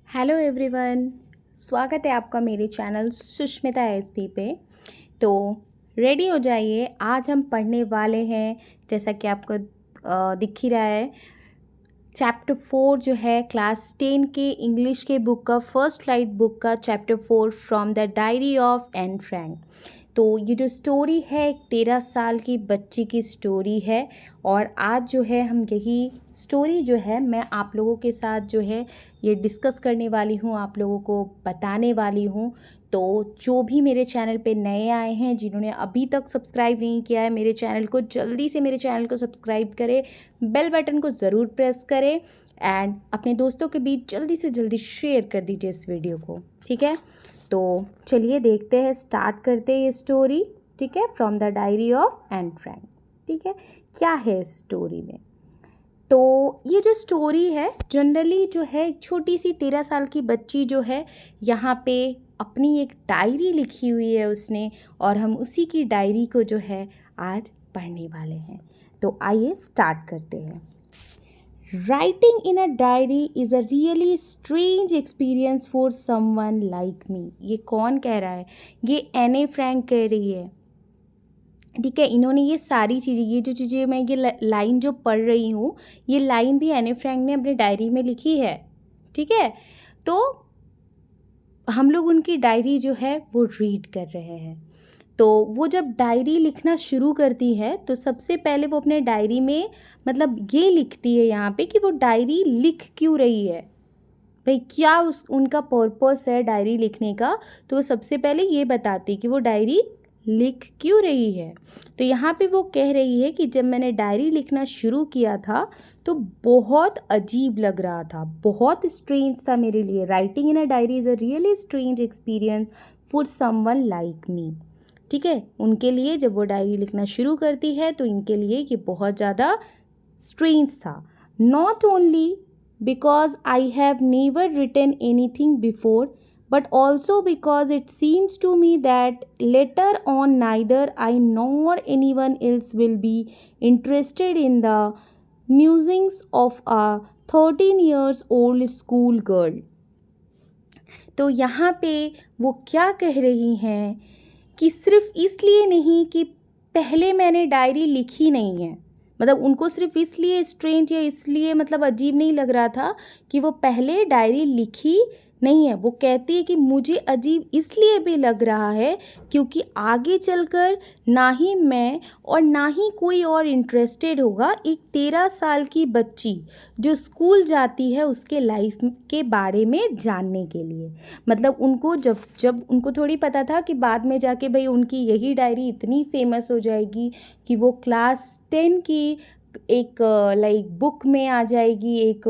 Hello everyone, स्वागत है आपका मेरे चैनल सुष्मिता एसपी पे। तो रेडी हो जाइए, आज हम पढ़ने वाले हैं जैसा कि आपको दिख ही रहा है। चैप्टर 4 जो है क्लास 10 के इंग्लिश के बुक का फर्स्ट राइट बुक का chapter 4 from the diary of Anne Frank. तो ये जो स्टोरी है एक 13 साल की बच्ची की स्टोरी है और आज जो है हम यही स्टोरी जो है मैं आप लोगों के साथ जो है ये डिस्कस करने वाली हूँ, आप लोगों को बताने वाली हूँ। तो जो भी मेरे चैनल पे नए आए हैं, जिन्होंने अभी तक सब्सक्राइब नहीं किया है मेरे चैनल को, जल्दी से मेरे चैनल को सब्सक्राइब करें, बेल बटन को ज़रूर प्रेस करें एंड अपने दोस्तों के बीच जल्दी से जल्दी शेयर कर दीजिए इस वीडियो को, ठीक है। तो चलिए देखते हैं, स्टार्ट करते हैं ये स्टोरी, ठीक है, from the diary of Anne Frank. ठीक है, क्या है इस स्टोरी में? तो ये जो स्टोरी है जनरली जो है एक छोटी सी 13 साल की बच्ची जो है यहाँ पे अपनी एक डायरी लिखी हुई है उसने, और हम उसी की डायरी को जो है आज पढ़ने वाले हैं। तो आइए स्टार्ट करते हैं। Writing in a diary is a really strange experience for someone like me। ये कौन कह रहा है? ये एने फ्रैंक कह रही है, ठीक है। इन्होंने ये सारी चीज़ें, ये जो चीज़ें मैं ये लाइन जो पढ़ रही हूँ, ये लाइन भी एने फ्रैंक ने अपनी डायरी में लिखी है, ठीक है। तो हम लोग उनकी डायरी जो है वो रीड कर रहे हैं। तो वो जब डायरी लिखना शुरू करती है तो सबसे पहले वो अपने डायरी में मतलब ये लिखती है यहाँ पे कि वो डायरी लिख क्यों रही है, भाई क्या उनका पर्पस है डायरी लिखने का। तो वो सबसे पहले ये बताती है कि वो डायरी लिख क्यों रही है। तो यहाँ पे वो कह रही है कि जब मैंने डायरी लिखना शुरू किया था तो बहुत अजीब लग रहा था, बहुत स्ट्रेंज था मेरे लिए। Writing in a diary is a really strange experience for someone like me, ठीक है। उनके लिए जब वो डायरी लिखना शुरू करती है तो इनके लिए ये बहुत ज़्यादा स्ट्रेंज था। Not only because I have never written anything before but also because it seems to me that later on neither I nor anyone else will be interested in the musings of a 13 years old school girl। तो यहाँ पे वो क्या कह रही हैं कि सिर्फ इसलिए नहीं कि पहले मैंने डायरी लिखी नहीं है, मतलब उनको सिर्फ इसलिए स्ट्रेंज या इसलिए मतलब अजीब नहीं लग रहा था कि वो पहले डायरी लिखी नहीं है। वो कहती है कि मुझे अजीब इसलिए भी लग रहा है क्योंकि आगे चलकर ना ही मैं और ना ही कोई और इंटरेस्टेड होगा एक 13 साल की बच्ची जो स्कूल जाती है उसके लाइफ के बारे में जानने के लिए। मतलब उनको जब जब उनको थोड़ी पता था कि बाद में जाके भाई उनकी यही डायरी इतनी फेमस हो जाएगी कि वो क्लास 10 की एक लाइक बुक में आ जाएगी, एक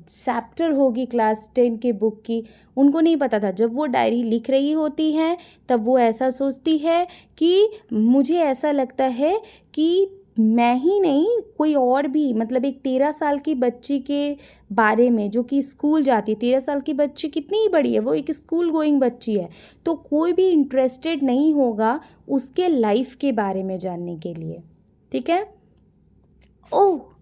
चैप्टर होगी क्लास 10 के बुक की। उनको नहीं पता था, जब वो डायरी लिख रही होती हैं तब वो ऐसा सोचती है कि मुझे ऐसा लगता है कि मैं ही नहीं कोई और भी, मतलब एक 13 साल की बच्ची के बारे में जो कि स्कूल जाती है। 13 साल की बच्ची कितनी ही बड़ी है, वो एक स्कूल गोइंग बच्ची है। तो कोई भी इंटरेस्टेड नहीं होगा उसके लाइफ के बारे में जानने के लिए, ठीक है। Oh,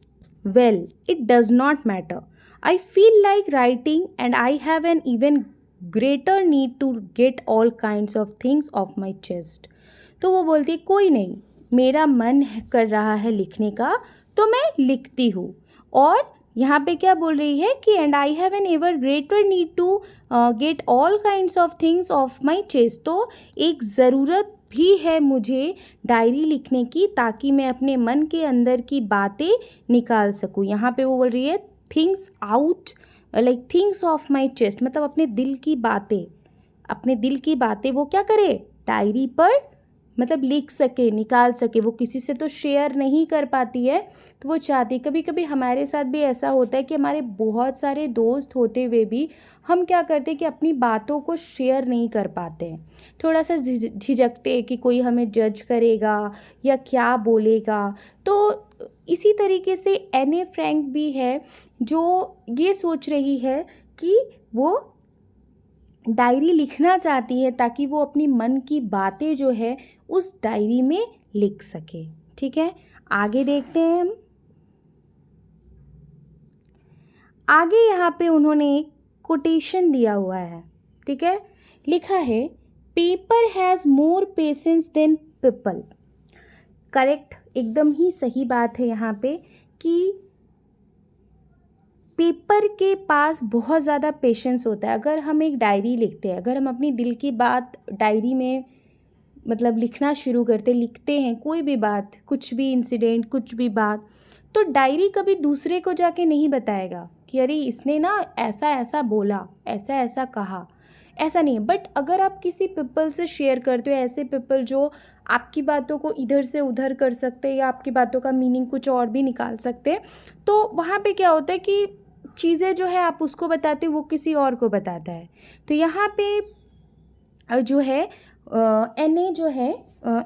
well, it does not matter. I feel like writing and I have an even greater need to get all kinds of things off my chest। तो वो बोलती है कोई नहीं, मेरा मन कर रहा है लिखने का तो मैं लिखती हूँ। और यहाँ पे क्या बोल रही है कि and I have an ever greater need to get all kinds of things off my chest. तो एक ज़रूरत भी है मुझे डायरी लिखने की ताकि मैं अपने मन के अंदर की बातें निकाल सकूँ। यहाँ पे वो बोल रही है things out, like things off my chest, मतलब अपने दिल की बातें, अपने दिल की बातें वो क्या करे डायरी पर मतलब लिख सके, निकाल सके। वो किसी से तो शेयर नहीं कर पाती है तो वो चाहती, कभी कभी हमारे साथ भी ऐसा होता है कि हमारे बहुत सारे दोस्त होते हुए भी हम क्या करते हैं कि अपनी बातों को शेयर नहीं कर पाते हैं, थोड़ा सा झिझकते हैं कि कोई हमें जज करेगा या क्या बोलेगा। तो इसी तरीके से एने फ्रैंक भी है जो ये सोच रही है कि वो डायरी लिखना चाहती है ताकि वो अपनी मन की बातें जो है उस डायरी में लिख सके, ठीक है। आगे देखते हैं हम। आगे यहाँ पे उन्होंने कोटेशन दिया हुआ है, ठीक है। लिखा है paper has more patience than people. Correct, एकदम ही सही बात है यहाँ पे कि पेपर के पास बहुत ज़्यादा पेशेंस होता है। अगर हम एक डायरी लिखते हैं, अगर हम अपनी दिल की बात डायरी में मतलब लिखना शुरू करते, लिखते हैं कोई भी बात, कुछ भी इंसिडेंट, कुछ भी बात, तो डायरी कभी दूसरे को जाके नहीं बताएगा कि अरे इसने ना ऐसा ऐसा बोला, ऐसा ऐसा कहा, ऐसा नहीं है। बट अगर आप किसी पीपल से शेयर करते हो, ऐसे पीपल जो आपकी बातों को इधर से उधर कर सकते हैं या आपकी बातों का मीनिंग कुछ और भी निकाल सकते हैं, तो वहाँ पे क्या होता है कि चीज़ें जो है आप उसको बताते हो, वो किसी और को बताता है। तो यहाँ पे जो है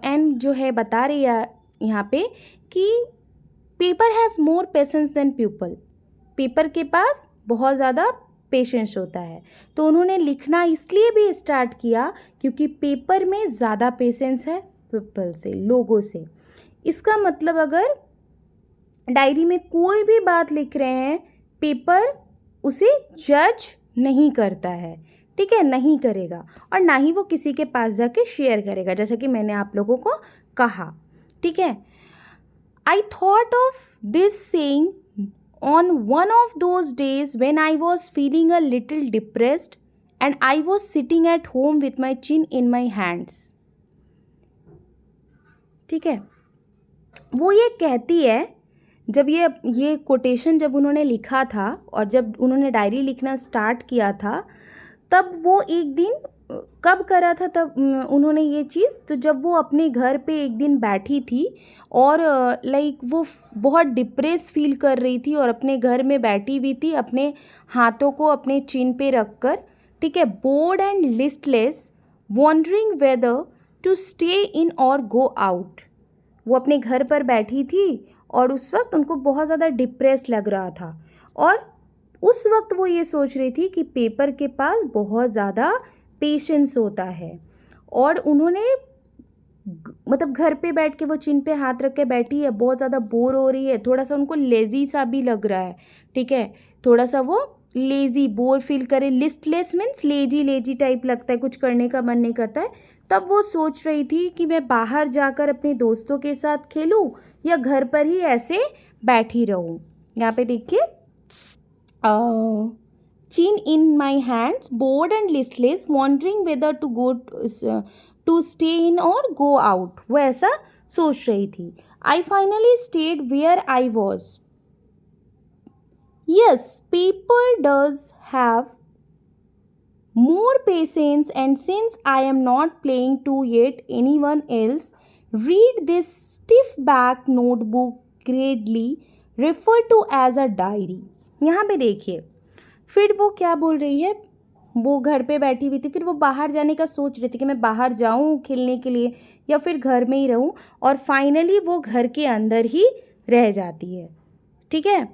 एन जो है बता रही है यहाँ पे कि paper has more patience than people. Paper के पास बहुत ज़्यादा पेशेंस होता है। तो उन्होंने लिखना इसलिए भी स्टार्ट किया क्योंकि पेपर में ज़्यादा पेशेंस है पीपल से, लोगों से। इसका मतलब अगर डायरी में कोई भी बात लिख रहे हैं, पेपर उसे जज नहीं करता है, ठीक है, नहीं करेगा, और ना ही वो किसी के पास जाके शेयर करेगा, जैसा कि मैंने आप लोगों को कहा, ठीक है। I thought of this saying on one of those days when I was feeling a little depressed and I was sitting at home with my chin in my hands. ठीक है, वो ये कहती है, जब ये कोटेशन जब उन्होंने लिखा था और जब उन्होंने डायरी लिखना स्टार्ट किया था, तब वो एक दिन कब करा था, तब उन्होंने ये चीज़, तो जब वो अपने घर पे एक दिन बैठी थी और लाइक वो बहुत डिप्रेस फील कर रही थी और अपने घर में बैठी हुई थी, अपने हाथों को अपने चिन पे रख कर, ठीक है, bored and listless, wondering whether to stay in or go out. वो अपने घर पर बैठी थी और उस वक्त उनको बहुत ज़्यादा डिप्रेस लग रहा था और उस वक्त वो ये सोच रही थी कि पेपर के पास बहुत ज़्यादा पेशेंस होता है। और उन्होंने मतलब घर पे बैठ के वो चिन पे हाथ रख के बैठी है, बहुत ज़्यादा बोर हो रही है, थोड़ा सा उनको लेज़ी सा भी लग रहा है, ठीक है, थोड़ा सा वो लेज़ी, बोर फील करे, लिस्टलेस मीन्स लेजी टाइप लगता है, कुछ करने का मन नहीं करता है। तब वो सोच रही थी कि मैं बाहर जाकर अपने दोस्तों के साथ खेलूं या घर पर ही ऐसे बैठी रहूं। यहाँ पे देखिए, chin in my hands, bored and listless, wondering whether to stay in or go out. वो ऐसा सोच रही थी। I finally stayed where I was. Yes, paper does have more patience, and since I am not playing to yet anyone else, read this stiff back notebook gradely referred to as a diary. यहाँ पे देखिए, फिर वो क्या बोल रही है, वो घर पे बैठी हुई थी, फिर वो बाहर जाने का सोच रही थी कि मैं बाहर जाऊं खेलने के लिए या फिर घर में ही रहूं, और फाइनली वो घर के अंदर ही रह जाती है, ठीक है।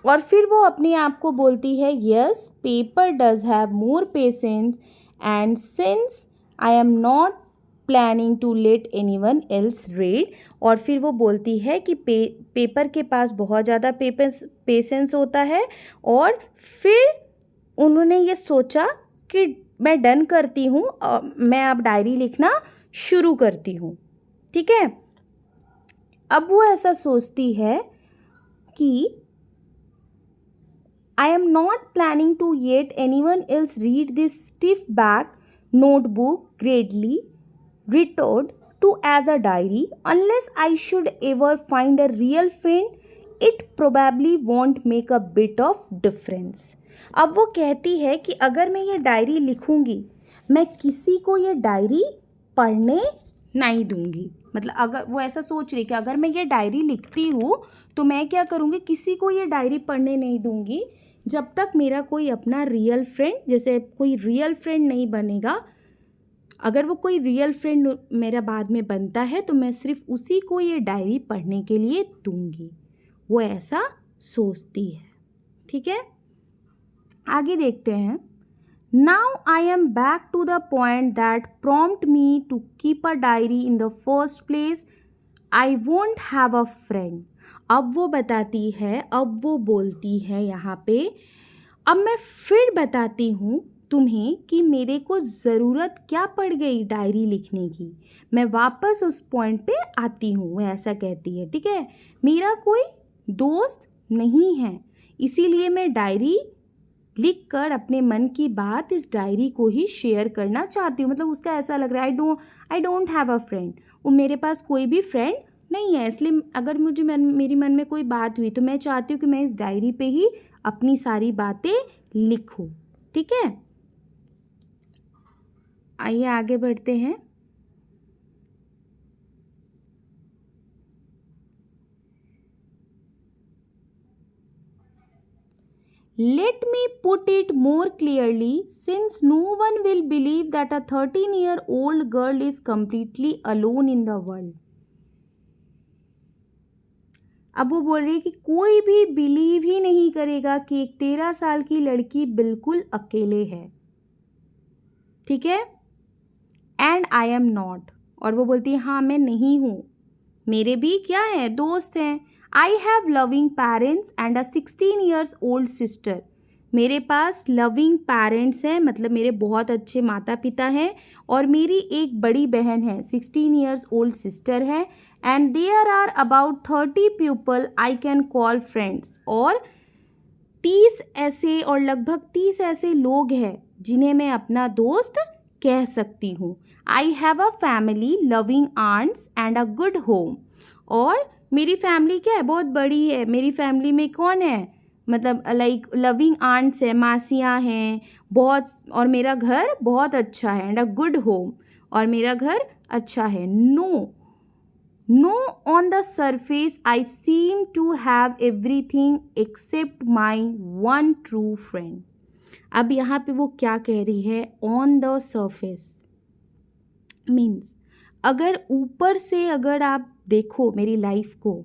और फिर वो अपने आप को बोलती है, yes paper does have more patience and since I am not planning to let anyone else read. और फिर वो बोलती है कि पेपर के पास बहुत ज़्यादा पेशेंस होता है, और फिर उन्होंने ये सोचा कि मैं डन करती हूँ, मैं अब डायरी लिखना शुरू करती हूँ, ठीक है। अब वो ऐसा सोचती है कि I am not planning to yet anyone else read this stiff back notebook gradely returned to as a diary unless I should ever find a real friend. It probably won't make a bit of difference. अब वो कहती है कि अगर मैं ये diary लिखूंगी, मैं किसी को ये डायरी पढ़ने नहीं दूंगी। मतलब अगर वो ऐसा सोच रही कि अगर मैं ये डायरी लिखती हूँ तो मैं क्या करूँगी, किसी को ये डायरी पढ़ने नहीं दूंगी जब तक मेरा कोई अपना रियल फ्रेंड, जैसे कोई रियल फ्रेंड नहीं बनेगा। अगर वो कोई रियल फ्रेंड मेरा बाद में बनता है तो मैं सिर्फ उसी को ये डायरी पढ़ने के लिए दूंगी। वो ऐसा सोचती है, ठीक है। आगे देखते हैं। Now I am back to the point that prompt me to keep a diary in the first place. I won't have a friend. अब वो बताती है, अब वो बोलती है यहाँ पे, अब मैं फिर बताती हूँ तुम्हें कि मेरे को ज़रूरत क्या पड़ गई डायरी लिखने की। मैं वापस उस पॉइंट पे आती हूँ, वो ऐसा कहती है, ठीक है। मेरा कोई दोस्त नहीं है, इसीलिए मैं डायरी लिख कर अपने मन की बात इस डायरी को ही शेयर करना चाहती हूँ। मतलब उसका ऐसा लग रहा है I don't have a friend, वो मेरे पास कोई भी फ्रेंड नहीं है। इसलिए अगर मेरी मन में कोई बात हुई तो मैं चाहती हूँ कि मैं इस डायरी पे ही अपनी सारी बातें लिखूँ, ठीक है। आइए आगे बढ़ते हैं। Let me put it more clearly, since no one will believe that a 13-year-old girl is completely alone in the world. अब वो बोल रही है कि कोई भी बिलीव ही नहीं करेगा कि एक 13 साल की लड़की बिल्कुल अकेले है, ठीक है। एंड आई एम नॉट, और वो बोलती है हाँ मैं नहीं हूँ, मेरे भी क्या है, दोस्त हैं। I have loving parents and a 16 years old sister. मेरे पास लविंग पेरेंट्स हैं, मतलब मेरे बहुत अच्छे माता पिता हैं, और मेरी एक बड़ी बहन है, 16 ईयर्स ओल्ड सिस्टर है। And there are about 30 people I can call friends, और 30 ऐसे और लगभग 30 ऐसे लोग हैं जिन्हें मैं अपना दोस्त कह सकती हूँ। I have a family, loving aunts and a good home, और मेरी फैमिली क्या है, बहुत बड़ी है। मेरी फैमिली में कौन है, मतलब लाइक लविंग आंट्स है, मासियाँ हैं बहुत, और मेरा घर बहुत अच्छा है। एंड अ गुड होम, और मेरा घर अच्छा है। No, on the surface, I seem to have everything except my one true friend. अब यहाँ पे वो क्या कह रही है, on the surface मीन्स अगर ऊपर से अगर आप देखो मेरी लाइफ को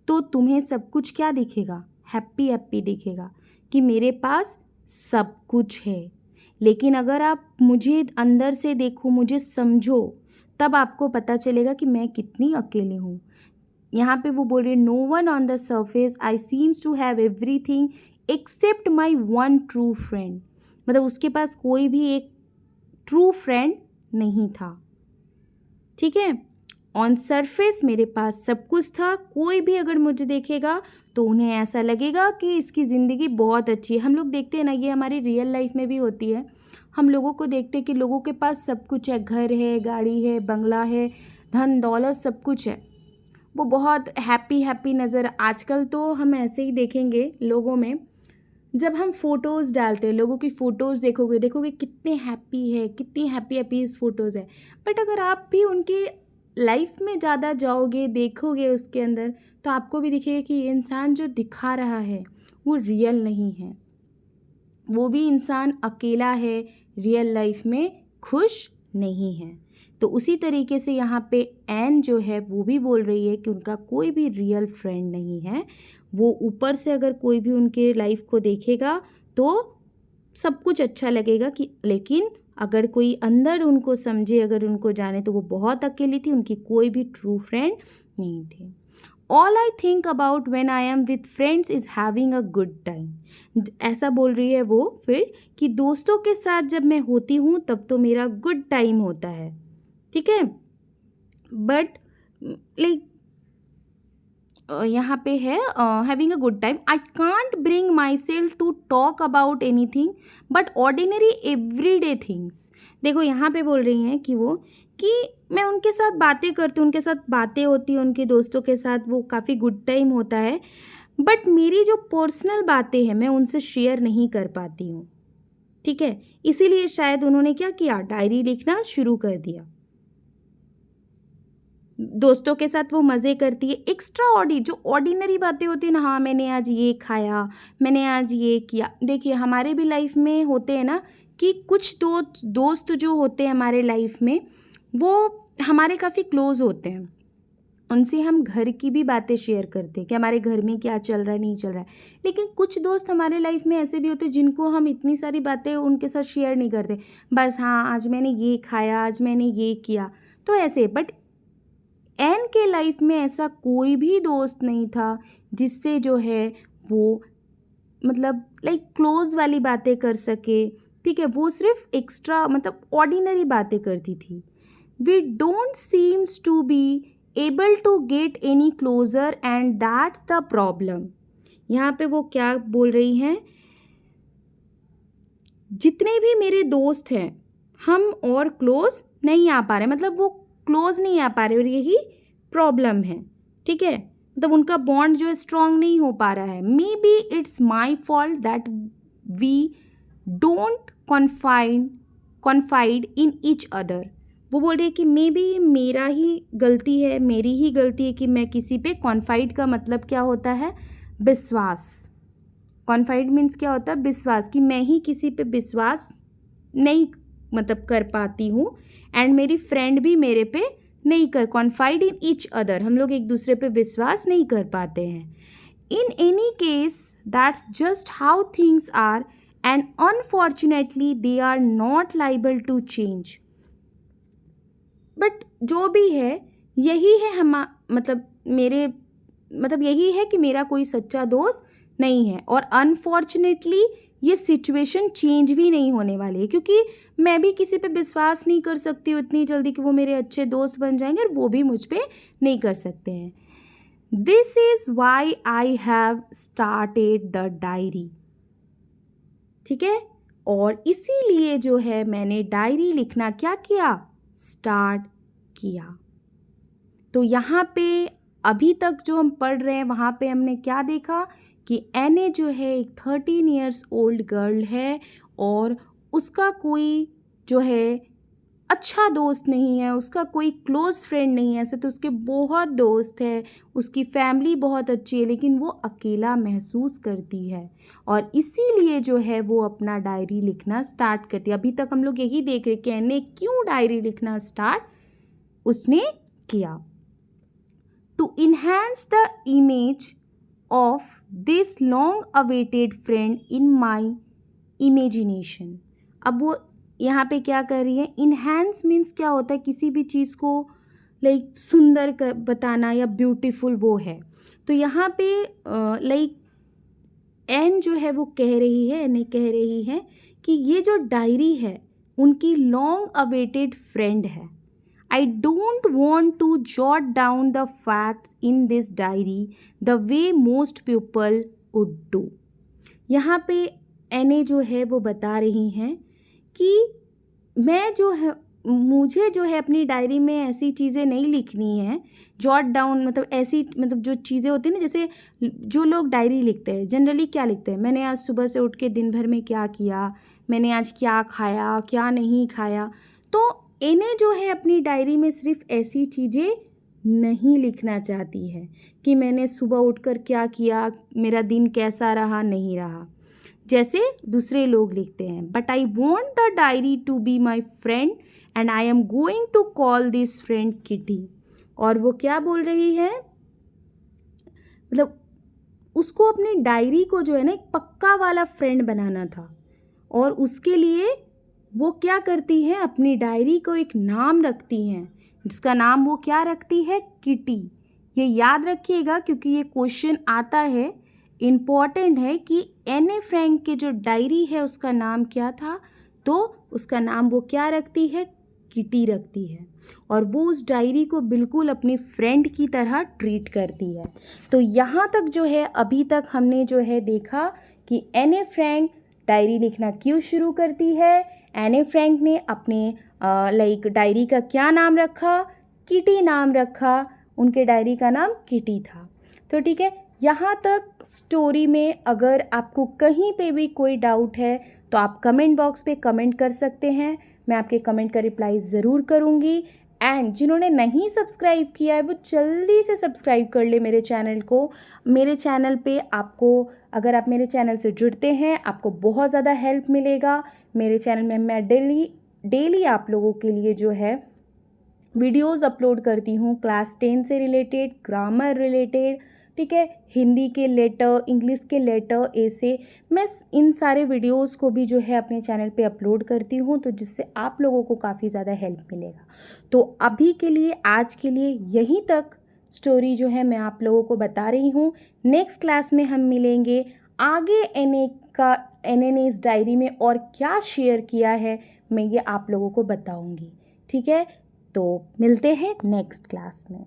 तो तुम्हें सब कुछ क्या दिखेगा, हैप्पी हैप्पी दिखेगा कि मेरे पास सब कुछ है। लेकिन अगर आप मुझे अंदर से देखो, मुझे समझो, तब आपको पता चलेगा कि मैं कितनी अकेली हूँ। यहाँ पे वो बोल रही है no one on the surface I seems to have everything except my one true friend, मतलब उसके पास कोई भी एक ट्रू फ्रेंड नहीं था, ठीक है। ऑन सरफेस मेरे पास सब कुछ था, कोई भी अगर मुझे देखेगा तो उन्हें ऐसा लगेगा कि इसकी ज़िंदगी बहुत अच्छी है। हम लोग देखते हैं ना, ये हमारी रियल लाइफ में भी होती है। हम लोगों को देखते हैं कि लोगों के पास सब कुछ है, घर है, गाड़ी है, बंगला है, धन दौलत सब कुछ है, वो बहुत हैप्पी हैप्पी नज़र। आजकल तो हम ऐसे ही देखेंगे लोगों में, जब हम फ़ोटोज़ डालते हैं, लोगों की फ़ोटोज़ देखोगे कितने हैप्पी है, कितनी हैप्पी हैप्पी इस फ़ोटोज़ है। बट अगर आप भी उनकी लाइफ में ज़्यादा जाओगे, देखोगे उसके अंदर, तो आपको भी दिखेगा कि ये इंसान जो दिखा रहा है वो रियल नहीं है, वो भी इंसान अकेला है, रियल लाइफ में खुश नहीं है। तो उसी तरीके से यहाँ पे एन जो है वो भी बोल रही है कि उनका कोई भी रियल फ्रेंड नहीं है। वो ऊपर से अगर कोई भी उनके लाइफ को देखेगा तो सब कुछ अच्छा लगेगा कि, लेकिन अगर कोई अंदर उनको समझे, अगर उनको जाने, तो वो बहुत अकेली थी, उनकी कोई भी ट्रू फ्रेंड नहीं थी। All I think about when I am with friends is having a good time. ऐसा बोल रही है वो फिर कि दोस्तों के साथ जब मैं होती हूँ तब तो मेरा गुड टाइम होता है, ठीक है। बट लाइक यहाँ पे है having a good time, I can't bring myself to talk about anything but ordinary everyday things. देखो यहाँ पे बोल रही हैं कि वो कि मैं उनके साथ बातें करती हूँ, उनके साथ बातें होती हैं, उनके दोस्तों के साथ वो काफ़ी गुड टाइम होता है, बट मेरी जो पर्सनल बातें हैं मैं उनसे शेयर नहीं कर पाती हूँ, ठीक है। इसीलिए शायद उन्होंने क्या किया, डायरी लिखना शुरू कर दिया। दोस्तों के साथ वो मज़े करती है, एक्स्ट्रा जो ऑर्डिनरी बातें होती हैं ना, हाँ मैंने आज ये खाया, मैंने आज ये किया। देखिए हमारे भी लाइफ में होते हैं ना कि कुछ दोस्त जो होते हैं हमारे लाइफ में, वो हमारे काफ़ी क्लोज़ होते हैं, उनसे हम घर की भी बातें शेयर करते हैं कि हमारे घर में क्या चल रहा है, नहीं चल रहा है। लेकिन कुछ दोस्त हमारे लाइफ में ऐसे भी होते हैं जिनको हम इतनी सारी बातें उनके साथ शेयर नहीं करते, बस हाँ आज मैंने ये खाया, आज मैंने ये किया, तो ऐसे। बट एन के लाइफ में ऐसा कोई भी दोस्त नहीं था जिससे जो है वो मतलब लाइक क्लोज वाली बातें कर सके, ठीक है, वो सिर्फ एक्स्ट्रा मतलब ऑर्डिनरी बातें करती थी. We don't seems to be able to get any closer and that's the problem. यहाँ पे वो क्या बोल रही हैं, जितने भी मेरे दोस्त हैं हम और क्लोज नहीं आ पा रहे, मतलब वो क्लोज नहीं आ पा रहे और यही प्रॉब्लम है. ठीक है, मतलब उनका बॉन्ड जो है स्ट्रांग नहीं हो पा रहा है. Maybe it's my fault that we don't confide in each other. वो बोल रही है कि मे बी मेरा ही गलती है, मेरी ही गलती है कि मैं किसी पे कॉन्फाइड का मतलब क्या होता है, विश्वास. कॉन्फाइड मीन्स क्या होता है, विश्वास, कि मैं ही किसी पे विश्वास नहीं मतलब कर पाती हूँ एंड मेरी फ्रेंड भी मेरे पे नहीं कर, कॉन्फाइड इन ईच अदर, हम लोग एक दूसरे पे विश्वास नहीं कर पाते हैं. In any case that's just how things are and unfortunately they are not liable to change. But जो भी है यही है मतलब यही है कि मेरा कोई सच्चा दोस्त नहीं है और अनफॉर्चुनेटली ये सिचुएशन चेंज भी नहीं होने वाली है, क्योंकि मैं भी किसी पे विश्वास नहीं कर सकती हूँ इतनी जल्दी कि वो मेरे अच्छे दोस्त बन जाएंगे और वो भी मुझ पे नहीं कर सकते हैं. This is why I have started the diary. ठीक है, और इसीलिए जो है मैंने डायरी लिखना क्या किया, स्टार्ट किया. तो यहाँ पे अभी तक जो हम पढ़ रहे हैं वहाँ पे हमने क्या देखा कि एने जो है एक 13 ईयर्स ओल्ड गर्ल है और उसका कोई जो है अच्छा दोस्त नहीं है, उसका कोई क्लोज फ्रेंड नहीं है. ऐसे तो उसके बहुत दोस्त है, उसकी फैमिली बहुत अच्छी है, लेकिन वो अकेला महसूस करती है और इसीलिए जो है वो अपना डायरी लिखना स्टार्ट करती है. अभी तक हम लोग यही देख रहे कि एने क्यों डायरी लिखना स्टार्ट उसने किया. To enhance the image of this long awaited friend in my imagination. अब वो यहाँ पे क्या कर रही है, enhance मीन्स क्या होता है, किसी भी चीज़ को लाइक सुंदर बताना या ब्यूटीफुल वो है. तो यहाँ पे लाइक एन जो है वो कह रही है, एन कह रही है कि ये जो डायरी है उनकी लॉन्ग अवेटेड फ्रेंड है. I don't want to jot down the facts in this diary the way most people would do. यहाँ पे एने जो है वो बता रही हैं कि मैं जो है मुझे जो है अपनी डायरी में ऐसी चीज़ें नहीं लिखनी है, जॉट डाउन मतलब ऐसी मतलब जो चीज़ें होती हैं ना, जैसे जो लोग डायरी लिखते हैं जनरली क्या लिखते हैं, मैंने आज सुबह से उठ के दिन भर में क्या किया, मैंने आज क्या खाया क्या नहीं खाया. तो इन्हें जो है अपनी डायरी में सिर्फ ऐसी चीज़ें नहीं लिखना चाहती है कि मैंने सुबह उठकर क्या किया, मेरा दिन कैसा रहा नहीं रहा, जैसे दूसरे लोग लिखते हैं. But I want the diary to be my friend and I am going to call this friend Kitty. और वो क्या बोल रही है, मतलब उसको अपनी डायरी को जो है ना एक पक्का वाला फ्रेंड बनाना था और उसके लिए वो क्या करती हैं, अपनी डायरी को एक नाम रखती हैं जिसका नाम वो क्या रखती है, किटी. ये याद रखिएगा क्योंकि ये क्वेश्चन आता है, इम्पॉर्टेंट है कि एने फ्रैंक के जो डायरी है उसका नाम क्या था, तो उसका नाम वो क्या रखती है, किटी रखती है और वो उस डायरी को बिल्कुल अपनी फ्रेंड की तरह ट्रीट करती है. तो यहाँ तक जो है अभी तक हमने जो है देखा कि एने फ्रैंक डायरी लिखना क्यों शुरू करती है. एने फ्रैंक ने अपने लाइक डायरी का क्या नाम रखा, किटी नाम रखा, उनके डायरी का नाम किटी था. तो ठीक है, यहाँ तक स्टोरी में अगर आपको कहीं पे भी कोई डाउट है तो आप कमेंट बॉक्स पे कमेंट कर सकते हैं, मैं आपके कमेंट का रिप्लाई ज़रूर करूँगी. एंड जिन्होंने नहीं सब्सक्राइब किया है वो जल्दी से सब्सक्राइब कर ले मेरे चैनल को. मेरे चैनल पे आपको, अगर आप मेरे चैनल से जुड़ते हैं आपको बहुत ज़्यादा हेल्प मिलेगा. मेरे चैनल में मैं डेली आप लोगों के लिए जो है वीडियोज़ अपलोड करती हूँ क्लास 10 से रिलेटेड, ग्रामर रिलेटेड, ठीक है, हिंदी के लेटर, इंग्लिश के लेटर, ऐसे मैं इन सारे वीडियोस को भी जो है अपने चैनल पे अपलोड करती हूँ, तो जिससे आप लोगों को काफ़ी ज़्यादा हेल्प मिलेगा. तो अभी के लिए, आज के लिए यहीं तक स्टोरी जो है मैं आप लोगों को बता रही हूँ. नेक्स्ट क्लास में हम मिलेंगे. आगे एनए ने इस डायरी में और क्या शेयर किया है मैं ये आप लोगों को बताऊंगी। ठीक है, तो मिलते हैं नेक्स्ट क्लास में।